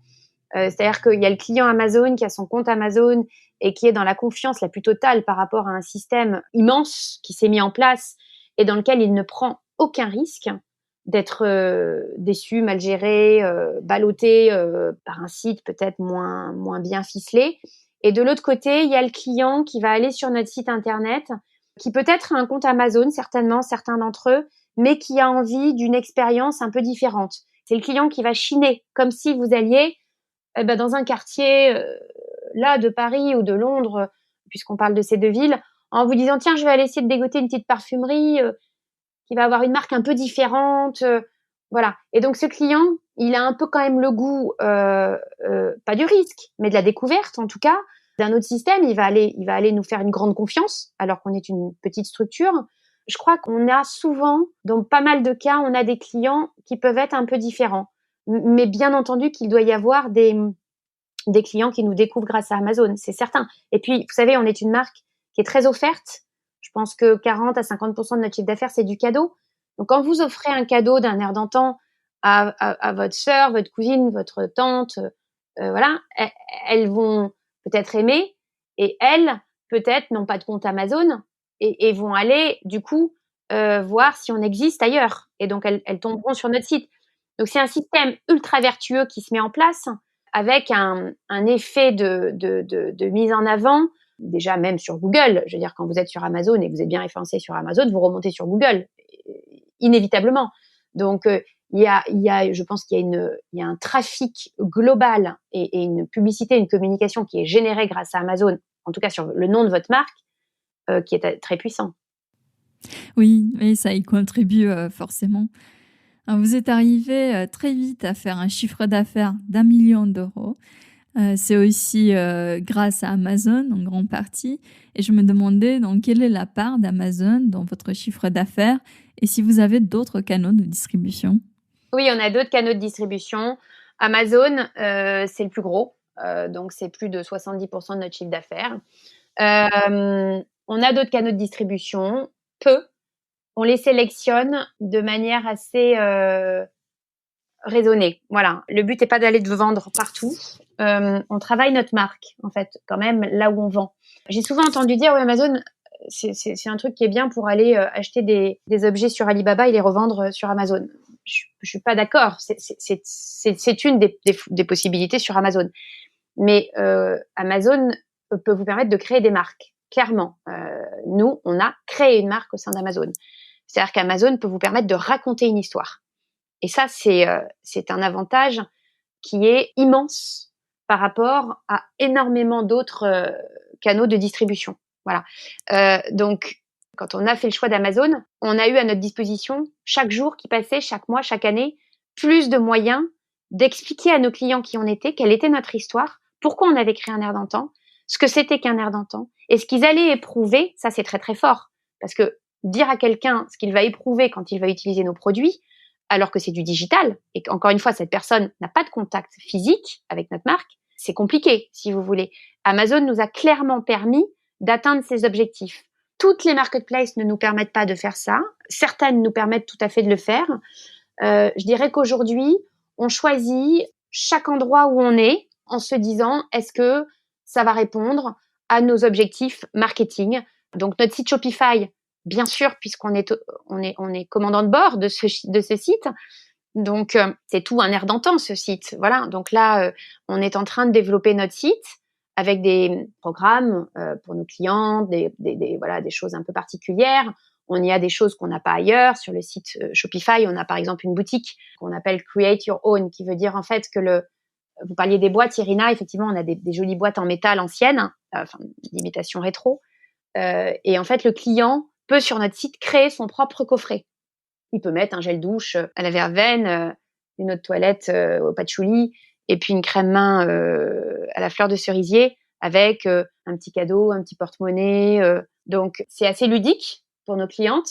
C'est-à-dire qu'il y a le client Amazon qui a son compte Amazon et qui est dans la confiance la plus totale par rapport à un système immense qui s'est mis en place et dans lequel il ne prend aucun risque d'être déçu, mal géré, ballotté par un site peut-être moins bien ficelé. Et de l'autre côté, il y a le client qui va aller sur notre site internet, qui peut-être a un compte Amazon, certainement, certains d'entre eux, mais qui a envie d'une expérience un peu différente. C'est le client qui va chiner, comme si vous alliez dans un quartier là de Paris ou de Londres, puisqu'on parle de ces 2 villes, en vous disant tiens, je vais aller essayer de dégoter une petite parfumerie qui va avoir une marque un peu différente, voilà. Et donc ce client, il a un peu quand même le goût, pas du risque, mais de la découverte en tout cas, d'un autre système. Il va aller nous faire une grande confiance, alors qu'on est une petite structure. Je crois qu'on a souvent, dans pas mal de cas, on a des clients qui peuvent être un peu différents. Mais bien entendu qu'il doit y avoir des clients qui nous découvrent grâce à Amazon, c'est certain. Et puis, vous savez, on est une marque qui est très offerte. Je pense que 40 à 50% de notre chiffre d'affaires, c'est du cadeau. Donc, quand vous offrez un cadeau d'un air d'antan à votre sœur, votre cousine, votre tante, voilà, elles vont peut-être aimer et elles, peut-être, n'ont pas de compte Amazon et vont aller, du coup, voir si on existe ailleurs. Et donc, elles tomberont sur notre site. Donc, c'est un système ultra vertueux qui se met en place avec un effet de mise en avant, déjà même sur Google. Je veux dire, quand vous êtes sur Amazon et que vous êtes bien référencé sur Amazon, vous remontez sur Google, inévitablement. Donc, je pense qu'il y a un trafic global et une publicité, une communication qui est générée grâce à Amazon, en tout cas sur le nom de votre marque, qui est très puissant. Oui, ça y contribue forcément. Alors, vous êtes arrivé très vite à faire un chiffre d'affaires d'1 million d'euros. C'est aussi grâce à Amazon en grande partie. Et je me demandais donc quelle est la part d'Amazon dans votre chiffre d'affaires et si vous avez d'autres canaux de distribution. Oui, on a d'autres canaux de distribution. Amazon, c'est le plus gros. Donc, c'est plus de 70% de notre chiffre d'affaires. On a d'autres canaux de distribution, peu. On les sélectionne de manière assez raisonnée. Voilà. Le but n'est pas d'aller de vendre partout. On travaille notre marque, en fait, quand même, là où on vend. J'ai souvent entendu dire, oui, Amazon, c'est un truc qui est bien pour aller acheter des objets sur Alibaba et les revendre sur Amazon. Je suis pas d'accord. C'est une des possibilités sur Amazon. Mais Amazon peut vous permettre de créer des marques. Clairement, nous, on a créé une marque au sein d'Amazon. C'est-à-dire qu'Amazon peut vous permettre de raconter une histoire. Et ça, c'est un avantage qui est immense par rapport à énormément d'autres canaux de distribution. Voilà. Donc, quand on a fait le choix d'Amazon, on a eu à notre disposition, chaque jour qui passait, chaque mois, chaque année, plus de moyens d'expliquer à nos clients qui on était, quelle était notre histoire, pourquoi on avait créé un air d'antan, ce que c'était qu'un air d'antan, et ce qu'ils allaient éprouver. Ça, c'est très, très fort. Parce que dire à quelqu'un ce qu'il va éprouver quand il va utiliser nos produits, alors que c'est du digital, et qu'encore une fois, cette personne n'a pas de contact physique avec notre marque, c'est compliqué, si vous voulez. Amazon nous a clairement permis d'atteindre ces objectifs. Toutes les marketplaces ne nous permettent pas de faire ça. Certaines nous permettent tout à fait de le faire. Je dirais qu'aujourd'hui, on choisit chaque endroit où on est en se disant, est-ce que ça va répondre à nos objectifs marketing? Donc, notre site Shopify, bien sûr, puisqu'on est commandant de bord de ce site. Donc, c'est tout un air d'antan, ce site. Voilà. Donc là, on est en train de développer notre site avec des programmes pour nos clients, des choses un peu particulières. On y a des choses qu'on n'a pas ailleurs. Sur le site Shopify, on a par exemple une boutique qu'on appelle Create Your Own, qui veut dire en fait que vous parliez des boîtes, Irina, effectivement, on a des jolies boîtes en métal anciennes, d'imitation rétro. Et en fait, le client peut sur notre site créer son propre coffret. Il peut mettre un gel douche à la verveine, une eau de toilette au patchouli, et puis une crème main à la fleur de cerisier, avec un petit cadeau, un petit porte-monnaie. Donc, c'est assez ludique pour nos clientes.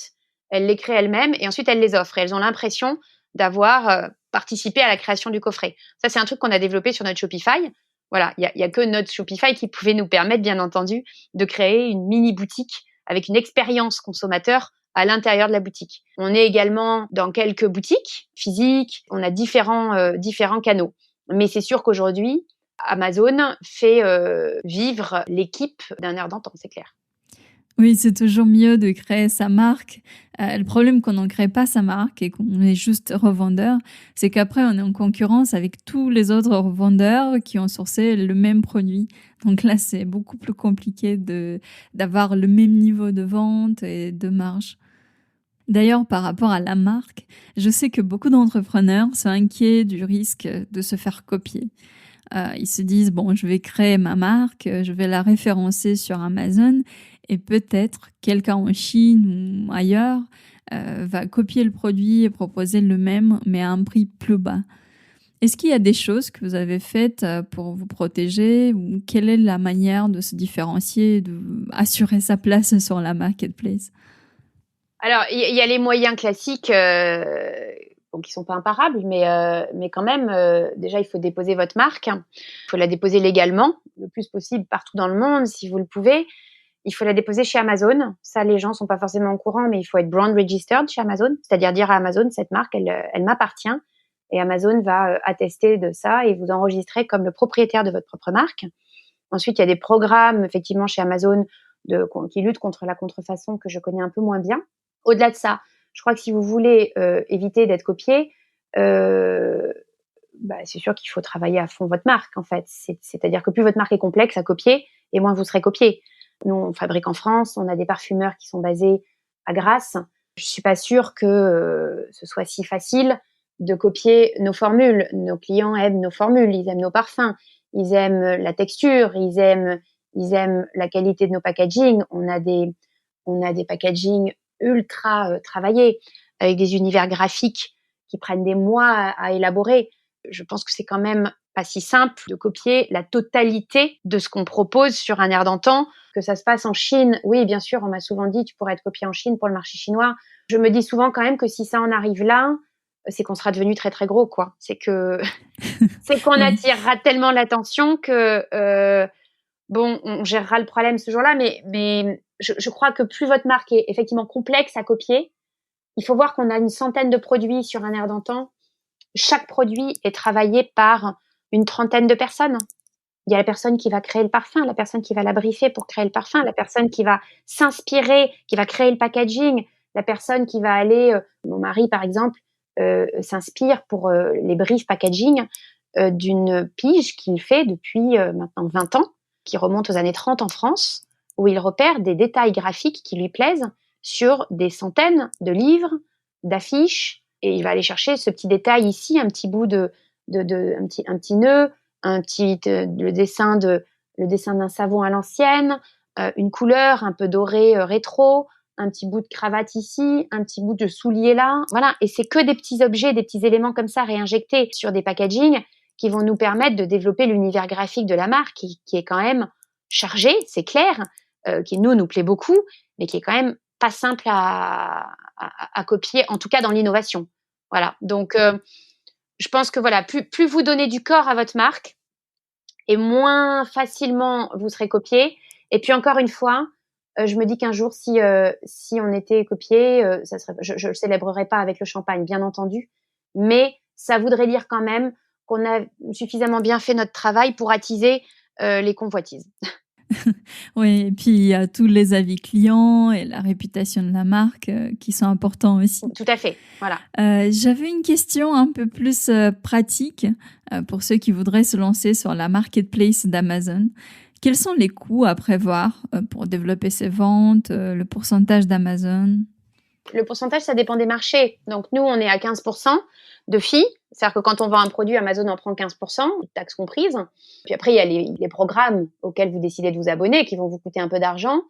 Elles les créent elles-mêmes et ensuite elles les offrent. Et elles ont l'impression d'avoir participé à la création du coffret. Ça, c'est un truc qu'on a développé sur notre Shopify. Voilà, il y a que notre Shopify qui pouvait nous permettre, bien entendu, de créer une mini boutique avec une expérience consommateur à l'intérieur de la boutique. On est également dans quelques boutiques physiques. On a différents canaux. Mais c'est sûr qu'aujourd'hui, Amazon fait vivre l'équipe d'un air d'antan, c'est clair. Oui, c'est toujours mieux de créer sa marque. Le problème quand on ne crée pas sa marque et qu'on est juste revendeur, c'est qu'après, on est en concurrence avec tous les autres revendeurs qui ont sourcé le même produit. Donc là, c'est beaucoup plus compliqué d'avoir le même niveau de vente et de marge. D'ailleurs, par rapport à la marque, je sais que beaucoup d'entrepreneurs sont inquiets du risque de se faire copier. Ils se disent, bon, je vais créer ma marque, je vais la référencer sur Amazon et peut-être quelqu'un en Chine ou ailleurs va copier le produit et proposer le même, mais à un prix plus bas. Est-ce qu'il y a des choses que vous avez faites pour vous protéger ou quelle est la manière de se différencier, d'assurer sa place sur la marketplace ? Alors, il y a les moyens classiques qui sont pas imparables, mais quand même, déjà, il faut déposer votre marque. Il faut la déposer légalement, le plus possible partout dans le monde, si vous le pouvez. Il faut la déposer chez Amazon. Ça, les gens sont pas forcément au courant, mais il faut être brand registered chez Amazon, c'est-à-dire dire à Amazon, cette marque, elle m'appartient. Et Amazon va attester de ça et vous enregistrer comme le propriétaire de votre propre marque. Ensuite, il y a des programmes, effectivement, chez Amazon qui luttent contre la contrefaçon que je connais un peu moins bien. Au-delà de ça, je crois que si vous voulez éviter d'être copié, c'est sûr qu'il faut travailler à fond votre marque, en fait. C'est-à-dire que plus votre marque est complexe à copier, et moins vous serez copié. Nous, on fabrique en France, on a des parfumeurs qui sont basés à Grasse. Je suis pas sûre que ce soit si facile de copier nos formules. Nos clients aiment nos formules, ils aiment nos parfums, ils aiment la texture, ils aiment la qualité de nos packaging. On a des packaging ultra travaillés, avec des univers graphiques qui prennent des mois à élaborer. Je pense que c'est quand même pas si simple de copier la totalité de ce qu'on propose sur un air d'antan, que ça se passe en Chine. Oui, bien sûr, on m'a souvent dit tu pourrais être copié en Chine pour le marché chinois. Je me dis souvent quand même que si ça en arrive là, c'est qu'on sera devenu très très gros, quoi. C'est qu'on attirera tellement l'attention que on gérera le problème ce jour-là, mais je crois que plus votre marque est effectivement complexe à copier, il faut voir qu'on a une centaine de produits sur un air d'antan. Chaque produit est travaillé par une trentaine de personnes. Il y a la personne qui va créer le parfum, la personne qui va la briefer pour créer le parfum, la personne qui va s'inspirer, qui va créer le packaging, la personne qui va aller, mon mari par exemple, s'inspire pour les briefs packaging d'une pige qu'il fait depuis maintenant 20 ans, qui remonte aux années 30 en France, où il repère des détails graphiques qui lui plaisent sur des centaines de livres, d'affiches, et il va aller chercher ce petit détail ici, un petit bout un petit nœud, le dessin d'un savon à l'ancienne, une couleur un peu dorée rétro, un petit bout de cravate ici, un petit bout de soulier là, voilà. Et c'est que des petits objets, des petits éléments comme ça réinjectés sur des packagings qui vont nous permettre de développer l'univers graphique de la marque, qui est quand même chargé, c'est clair, qui nous plaît beaucoup, mais qui est quand même pas simple à copier, en tout cas dans l'innovation. Voilà. Donc, je pense que voilà, plus vous donnez du corps à votre marque, et moins facilement vous serez copié. Et puis encore une fois, je me dis qu'un jour, si on était copié, je le célébrerais pas avec le champagne, bien entendu, mais ça voudrait dire quand même qu'on a suffisamment bien fait notre travail pour attiser les convoitises. Oui, et puis il y a tous les avis clients et la réputation de la marque qui sont importants aussi. Tout à fait, voilà. J'avais une question un peu plus pratique pour ceux qui voudraient se lancer sur la marketplace d'Amazon. Quels sont les coûts à prévoir pour développer ses ventes, le pourcentage d'Amazon ? Le pourcentage, ça dépend des marchés. Donc, nous, on est à 15% de fee. C'est-à-dire que quand on vend un produit, Amazon en prend 15%, taxes comprises. Puis après, il y a les programmes auxquels vous décidez de vous abonner qui vont vous coûter un peu d'argent.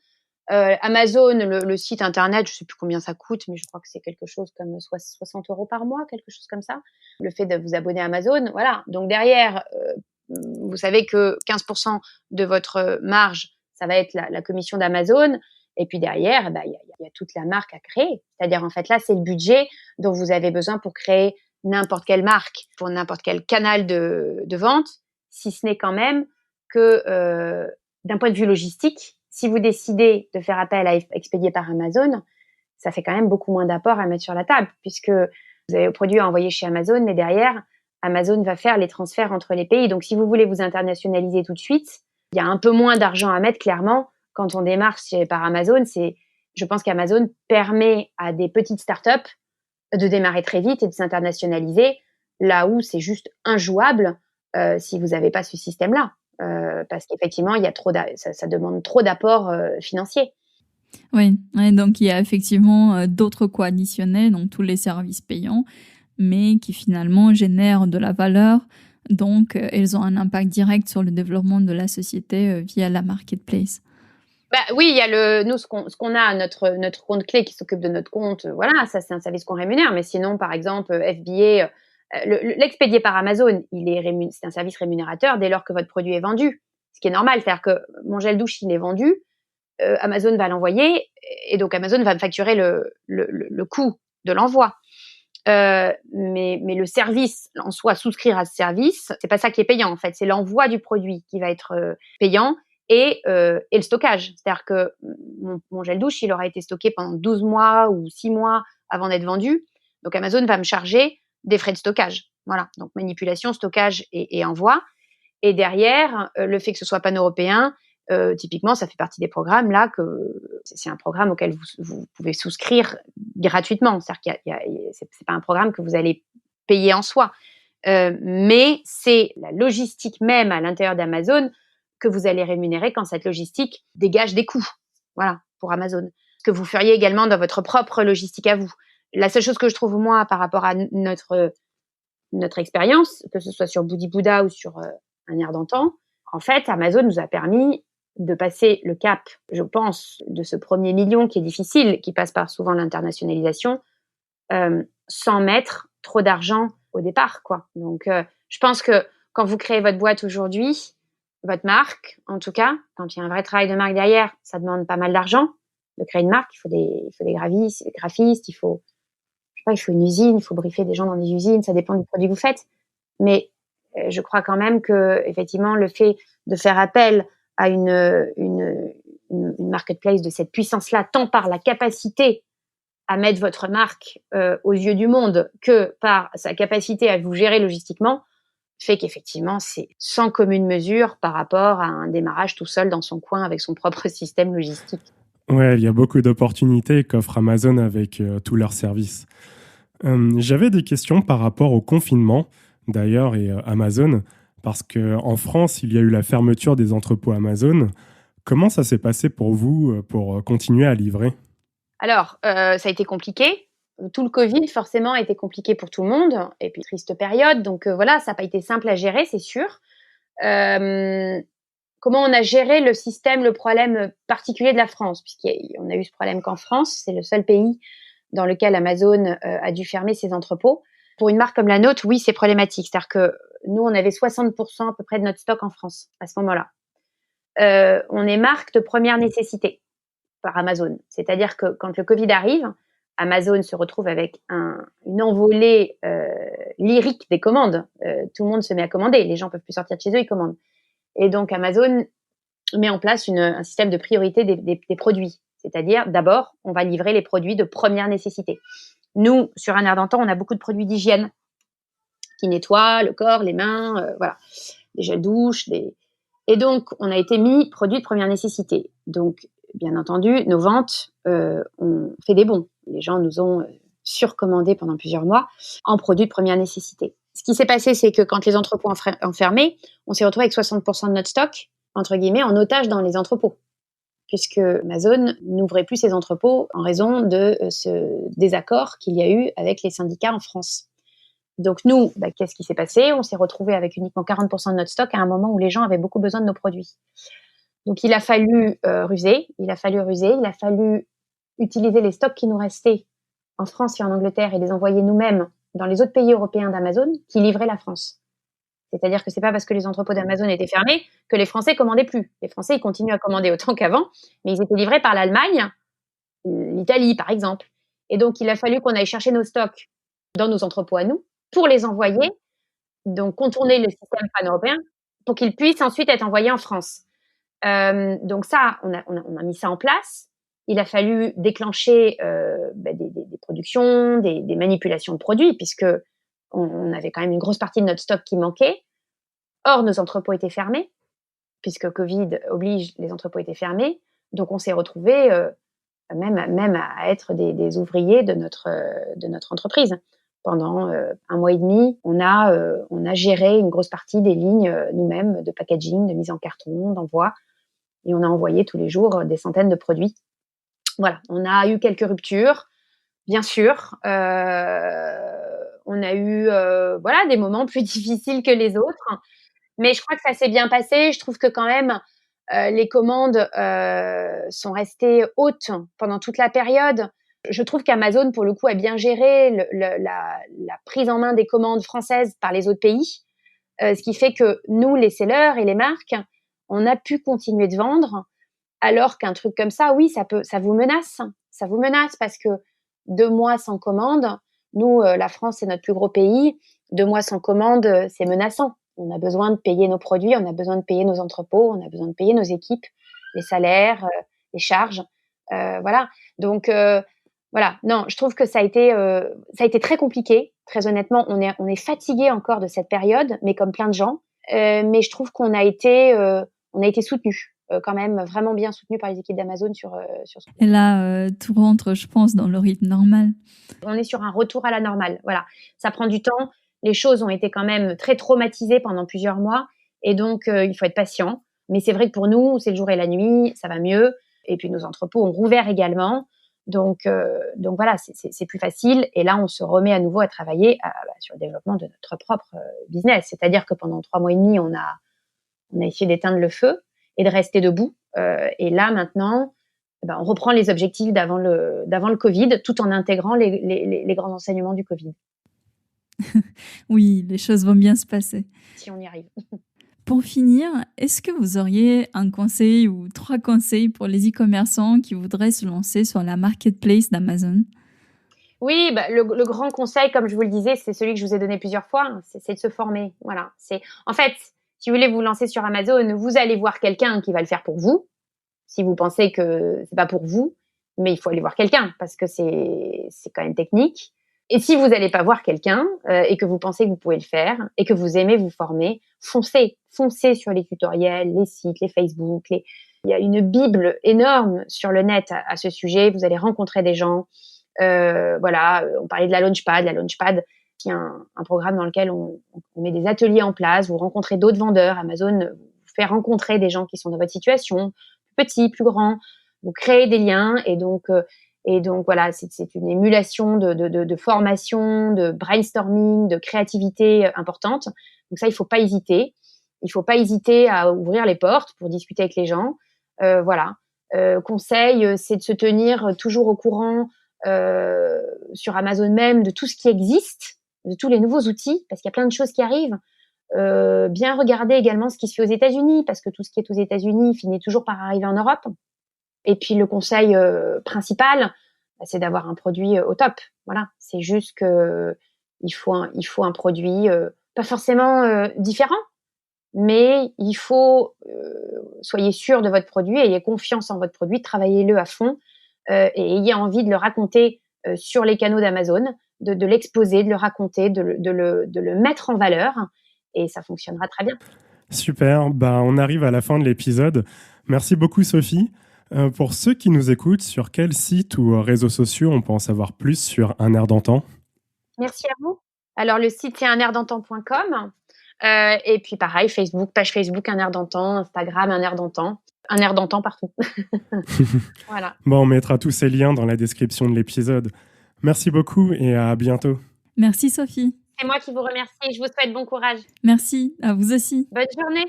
Amazon, le site internet, je sais plus combien ça coûte, mais je crois que c'est quelque chose comme 60 € par mois, quelque chose comme ça. Le fait de vous abonner à Amazon, voilà. Donc derrière, vous savez que 15% de votre marge, ça va être la commission d'Amazon. Et puis derrière, il y a toute la marque à créer. C'est-à-dire, en fait, là, c'est le budget dont vous avez besoin pour créer n'importe quelle marque, pour n'importe quel canal de vente, si ce n'est quand même que d'un point de vue logistique, si vous décidez de faire appel à expédier par Amazon, ça fait quand même beaucoup moins d'apports à mettre sur la table, puisque vous avez le produit à envoyer chez Amazon, mais derrière, Amazon va faire les transferts entre les pays. Donc, si vous voulez vous internationaliser tout de suite, il y a un peu moins d'argent à mettre, clairement. Quand on démarre par Amazon, je pense qu'Amazon permet à des petites startups de démarrer très vite et de s'internationaliser, là où c'est juste injouable si vous n'avez pas ce système-là. Parce qu'effectivement, ça demande trop d'apports financiers. Oui, donc il y a effectivement d'autres coûts additionnels, donc tous les services payants, mais qui finalement génèrent de la valeur. Donc, elles ont un impact direct sur le développement de la société via la marketplace. Oui, il y a nous, ce qu'on a, notre compte clé qui s'occupe de notre compte. Voilà, ça, c'est un service qu'on rémunère. Mais sinon, par exemple, FBA, l'expédié par Amazon, c'est un service rémunérateur dès lors que votre produit est vendu. Ce qui est normal. C'est-à-dire que mon gel douche, il est vendu. Amazon va l'envoyer et donc Amazon va me facturer le coût de l'envoi. Mais le service en soi, souscrire à ce service, c'est pas ça qui est payant en fait, c'est l'envoi du produit qui va être payant et le stockage. C'est-à-dire que mon gel douche, il aura été stocké pendant 12 mois ou 6 mois avant d'être vendu. Donc Amazon va me charger des frais de stockage. Voilà, donc manipulation, stockage et envoi. Et derrière, le fait que ce soit pan-européen, typiquement, ça fait partie des programmes là que c'est un programme auquel vous pouvez souscrire gratuitement. C'est-à-dire c'est pas un programme que vous allez payer en soi, mais c'est la logistique même à l'intérieur d'Amazon que vous allez rémunérer quand cette logistique dégage des coûts. Voilà, pour Amazon. Ce que vous feriez également dans votre propre logistique à vous. La seule chose que je trouve moi par rapport à notre expérience, que ce soit sur Boudi Bouddha ou sur un air d'antan, en fait, Amazon nous a permis de passer le cap, je pense, de ce premier million qui est difficile, qui passe par souvent l'internationalisation, sans mettre trop d'argent au départ, quoi. Donc, je pense que quand vous créez votre boîte aujourd'hui, votre marque, en tout cas, quand il y a un vrai travail de marque derrière, ça demande pas mal d'argent de créer une marque. Il faut des graphistes, il faut une usine, il faut briefer des gens dans des usines, ça dépend du produit que vous faites. Mais je crois quand même que, effectivement, le fait de faire appel à une marketplace de cette puissance-là, tant par la capacité à mettre votre marque aux yeux du monde que par sa capacité à vous gérer logistiquement, fait qu'effectivement, c'est sans commune mesure par rapport à un démarrage tout seul dans son coin avec son propre système logistique. Ouais, il y a beaucoup d'opportunités qu'offre Amazon avec tous leurs services. J'avais des questions par rapport au confinement, d'ailleurs, et Amazon, parce qu'en France, il y a eu la fermeture des entrepôts Amazon. Comment ça s'est passé pour vous pour continuer à livrer ? Alors, ça a été compliqué. Tout le Covid, forcément, a été compliqué pour tout le monde. Et puis, triste période. Donc, voilà, ça n'a pas été simple à gérer, c'est sûr. Comment on a géré le problème particulier de la France, puisqu'on a eu ce problème qu'en France, c'est le seul pays dans lequel Amazon a dû fermer ses entrepôts. Pour une marque comme la nôtre, oui, c'est problématique. C'est-à-dire que nous, on avait 60% à peu près de notre stock en France à ce moment-là. On est marque de première nécessité par Amazon. C'est-à-dire que quand le Covid arrive, Amazon se retrouve avec une envolée lyrique des commandes. Tout le monde se met à commander. Les gens ne peuvent plus sortir de chez eux, ils commandent. Et donc, Amazon met en place un système de priorité des produits. C'est-à-dire, d'abord, on va livrer les produits de première nécessité. Nous, sur un air d'antan, on a beaucoup de produits d'hygiène qui nettoient le corps, les mains, voilà, des gels douche. Et donc, on a été mis produits de première nécessité. Donc, bien entendu, nos ventes ont fait des bons. Les gens nous ont surcommandé pendant plusieurs mois en produits de première nécessité. Ce qui s'est passé, c'est que quand les entrepôts ont fermé, on s'est retrouvé avec 60% de notre stock, entre guillemets, en otage dans les entrepôts. puisque Amazon n'ouvrait plus ses entrepôts en raison de ce désaccord qu'il y a eu avec les syndicats en France. Donc nous, qu'est-ce qui s'est passé ? On s'est retrouvés avec uniquement 40% de notre stock à un moment où les gens avaient beaucoup besoin de nos produits. Donc il a fallu ruser, il a fallu utiliser les stocks qui nous restaient en France et en Angleterre et les envoyer nous-mêmes dans les autres pays européens d'Amazon qui livraient la France. C'est-à-dire que c'est pas parce que les entrepôts d'Amazon étaient fermés que les Français commandaient plus. Les Français, ils continuent à commander autant qu'avant, mais ils étaient livrés par l'Allemagne, l'Italie, par exemple. Et donc, il a fallu qu'on aille chercher nos stocks dans nos entrepôts à nous pour les envoyer, donc contourner le système pan-européen pour qu'ils puissent ensuite être envoyés en France. Donc ça, on a mis ça en place. Il a fallu déclencher des productions, des manipulations de produits, puisque on avait quand même une grosse partie de notre stock qui manquait. Or, nos entrepôts étaient fermés, puisque Covid oblige, les entrepôts étaient fermés. Donc, on s'est retrouvés même à être des ouvriers de notre entreprise. Pendant un mois et demi, on a géré une grosse partie des lignes nous-mêmes de packaging, de mise en carton, d'envoi. Et on a envoyé tous les jours des centaines de produits. Voilà, on a eu quelques ruptures, bien sûr. On a eu des moments plus difficiles que les autres. Mais je crois que ça s'est bien passé. Je trouve que quand même, les commandes sont restées hautes pendant toute la période. Je trouve qu'Amazon, pour le coup, a bien géré la prise en main des commandes françaises par les autres pays. Ce qui fait que nous, les sellers et les marques, on a pu continuer de vendre. Alors qu'un truc comme ça, oui, ça vous menace. Ça vous menace parce que 2 mois sans commande, nous, la France, c'est notre plus gros pays. 2 mois sans commande, c'est menaçant. On a besoin de payer nos produits, on a besoin de payer nos entrepôts, on a besoin de payer nos équipes, les salaires, les charges. Voilà. Donc, voilà. Non, je trouve que ça a été très compliqué. Très honnêtement, on est fatigué encore de cette période, mais comme plein de gens. Mais je trouve qu'on a été soutenus. Quand même vraiment bien soutenu par les équipes d'Amazon sur ce. Et là, tout rentre, je pense, dans le rythme normal. On est sur un retour à la normale. Voilà, ça prend du temps. Les choses ont été quand même très traumatisées pendant plusieurs mois, et donc il faut être patient. Mais c'est vrai que pour nous, c'est le jour et la nuit, ça va mieux. Et puis nos entrepôts ont rouvert également, donc voilà, c'est plus facile. Et là, on se remet à nouveau à travailler sur le développement de notre propre business. C'est-à-dire que pendant 3 mois et demi, on a essayé d'éteindre le feu et de rester debout. Et là, maintenant, on reprend les objectifs d'avant le Covid, tout en intégrant les grands enseignements du Covid. Oui, les choses vont bien se passer. Si on y arrive. Pour finir, est-ce que vous auriez un conseil ou 3 conseils pour les e-commerçants qui voudraient se lancer sur la marketplace d'Amazon ? Oui, le grand conseil, comme je vous le disais, c'est celui que je vous ai donné plusieurs fois, c'est de se former. Voilà. En fait, si vous voulez vous lancer sur Amazon, vous allez voir quelqu'un qui va le faire pour vous. Si vous pensez que c'est pas pour vous, mais il faut aller voir quelqu'un parce que c'est quand même technique. Et si vous n'allez pas voir quelqu'un et que vous pensez que vous pouvez le faire et que vous aimez vous former, foncez sur les tutoriels, les sites, les Facebook. Il y a une bible énorme sur le net à ce sujet. Vous allez rencontrer des gens. Voilà, on parlait de la Launchpad. La Launchpad, qui est un programme dans lequel on met des ateliers en place. Vous rencontrez d'autres vendeurs. Amazon vous fait rencontrer des gens qui sont dans votre situation, plus petits, plus grands. Vous créez des liens et donc voilà, c'est une émulation de formation, de brainstorming, de créativité importante. Donc ça, il faut pas hésiter. Il faut pas hésiter à ouvrir les portes pour discuter avec les gens. Voilà. Conseil, c'est de se tenir toujours au courant sur Amazon même de tout ce qui existe, de tous les nouveaux outils, parce qu'il y a plein de choses qui arrivent. Bien regarder également ce qui se fait aux États-Unis, parce que tout ce qui est aux États-Unis finit toujours par arriver en Europe. Et puis le conseil principal, c'est d'avoir un produit au top. Voilà, c'est juste que il faut un produit pas forcément différent, mais il faut soyez sûr de votre produit, ayez confiance en votre produit, travaillez-le à fond et ayez envie de le raconter sur les canaux d'Amazon, de l'exposer, de le raconter, de le mettre en valeur, et ça fonctionnera très bien. Super, on arrive à la fin de l'épisode. Merci beaucoup Sophie. Pour ceux qui nous écoutent, sur quel site ou réseaux sociaux on peut en savoir plus sur Un Air d'Antan ? Merci à vous. Alors le site c'est unairdantan.com et puis pareil, Facebook, page Facebook Un Air d'Antan, Instagram Un Air d'Antan. un air d'antan partout. Voilà. Bon, on mettra tous ces liens dans la description de l'épisode. Merci beaucoup et à bientôt. Merci Sophie. C'est moi qui vous remercie et je vous souhaite bon courage. Merci, à vous aussi. Bonne journée.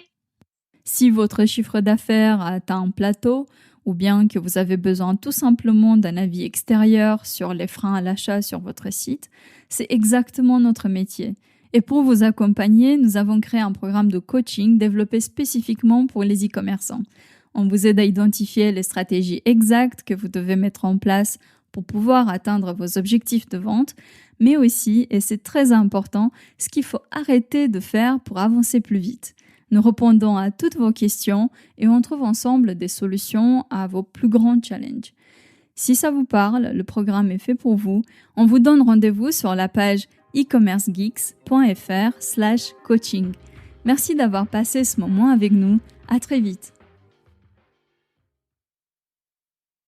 Si votre chiffre d'affaires a atteint un plateau, ou bien que vous avez besoin tout simplement d'un avis extérieur sur les freins à l'achat sur votre site, c'est exactement notre métier. Et pour vous accompagner, nous avons créé un programme de coaching développé spécifiquement pour les e-commerçants. On vous aide à identifier les stratégies exactes que vous devez mettre en place pour pouvoir atteindre vos objectifs de vente, mais aussi, et c'est très important, ce qu'il faut arrêter de faire pour avancer plus vite. Nous répondons à toutes vos questions et on trouve ensemble des solutions à vos plus grands challenges. Si ça vous parle, le programme est fait pour vous. On vous donne rendez-vous sur la page e-commercegeeks.fr/coaching. Merci d'avoir passé ce moment avec nous. À très vite.